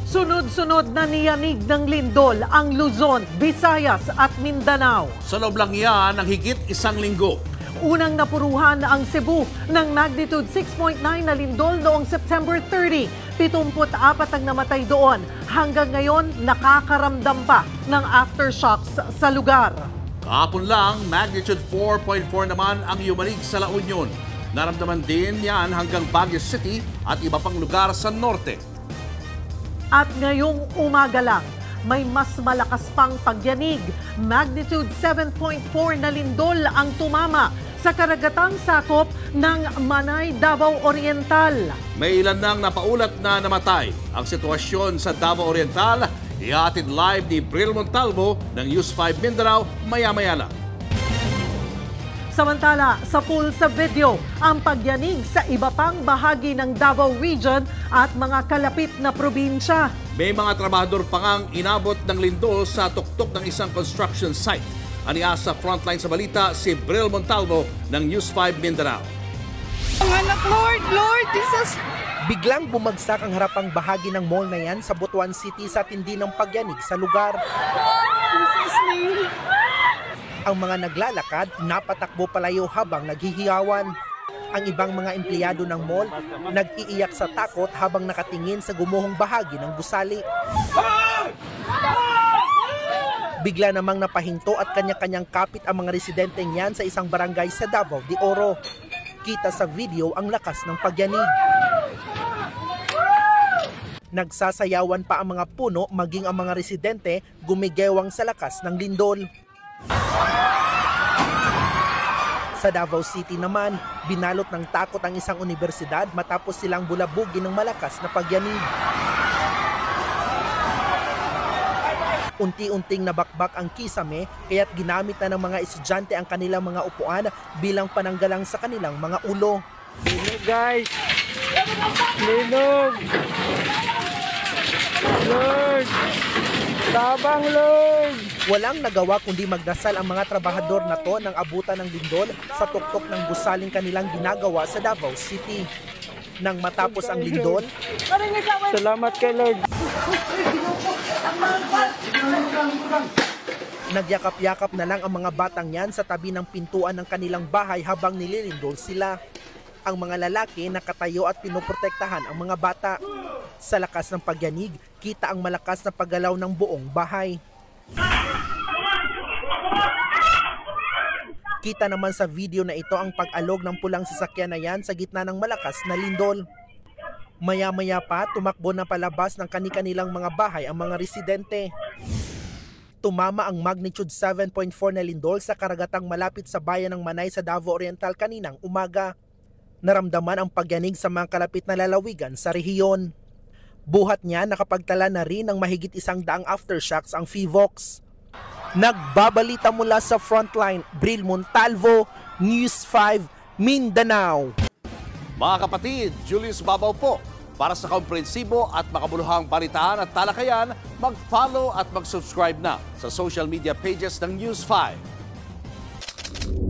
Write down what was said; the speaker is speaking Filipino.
Sunod-sunod na niyanig ng lindol ang Luzon, Visayas at Mindanao. Sa loob lang yan ng higit isang linggo. Unang napuruhan ang Cebu ng magnitude 6.9 na lindol noong September 30. 74 ang namatay doon. Hanggang ngayon, nakakaramdam pa ng aftershocks sa lugar. Kahapon lang, magnitude 4.4 naman ang yumanig sa La Union. Naramdaman din yan hanggang Baguio City at iba pang lugar sa norte. At ngayong umaga lang, may mas malakas pang pagyanig. Magnitude 7.4 na lindol ang tumama sa karagatang sakop ng Manay, Davao Oriental. May ilan nang napaulat na namatay. Ang sitwasyon sa Davao Oriental, ihatid live ni Bril Montalvo ng News 5 Mindanao maya-maya lang. Samantala, sa full sa video, ang pagyanig sa iba pang bahagi ng Davao Region at mga kalapit na probinsya. May mga trabahador pa ngang inabot ng lindol sa tuktok ng isang construction site. Aniya sa frontline sa balita si Bril Montalvo ng News 5 Mindanao. Ang anak, Lord Jesus! Biglang bumagsak ang harapang bahagi ng mall na yan sa Butuan City sa tindi ng pagyanig sa lugar. Jesus name! Ang mga naglalakad, napatakbo palayo habang naghihiyawan. Ang ibang mga empleyado ng mall, nag-iiyak sa takot habang nakatingin sa gumuhong bahagi ng gusali. Bigla namang napahinto at kanya-kanyang kapit ang mga residenteng yan sa isang barangay sa Davao de Oro. Kita sa video ang lakas ng pagyanig. Nagsasayawan pa ang mga puno maging ang mga residente gumigewang sa lakas ng lindol. Sa Davao City naman, binalot ng takot ang isang universidad matapos silang bulabugin ng malakas na pagyanig. Unti-unting nabakbak ang kisame kaya't ginamit na ng mga estudyante ang kanilang mga upuan bilang pananggalang sa kanilang mga ulo. Linog guys! Linog! Lord! Tabang Lord! Walang nagawa kundi magdasal ang mga trabahador na to ng abutan ng lindol sa tuktok ng gusaling kanilang ginagawa sa Davao City. Nang matapos ang lindol, Salamat kay Lord! Nagyakap-yakap na lang ang mga batang yan sa tabi ng pintuan ng kanilang bahay habang nililindol sila. Ang mga lalaki nakatayo at pinoprotektahan ang mga bata. Sa lakas ng pagyanig, kita ang malakas na paggalaw ng buong bahay. Kita naman sa video na ito ang pag-alog ng pulang sasakyan na yan sa gitna ng malakas na lindol. Maya-maya pa, tumakbo na palabas ng kani-kanilang mga bahay ang mga residente. Tumama ang magnitude 7.4 na lindol sa karagatang malapit sa bayan ng Manay sa Davao Oriental kaninang umaga. Naramdaman ang pagyanig sa mga kalapit na lalawigan sa rehiyon. Buhat niya nakapagtala na rin ng mahigit 100 aftershocks ang FIVOX. Nagbabalita mula sa frontline, Bril Montalvo, News 5, Mindanao. Mga kapatid, Julius Babaw po. Para sa komprehensibo at makabuluhang balitaan at talakayan, mag-follow at mag-subscribe na sa social media pages ng News 5.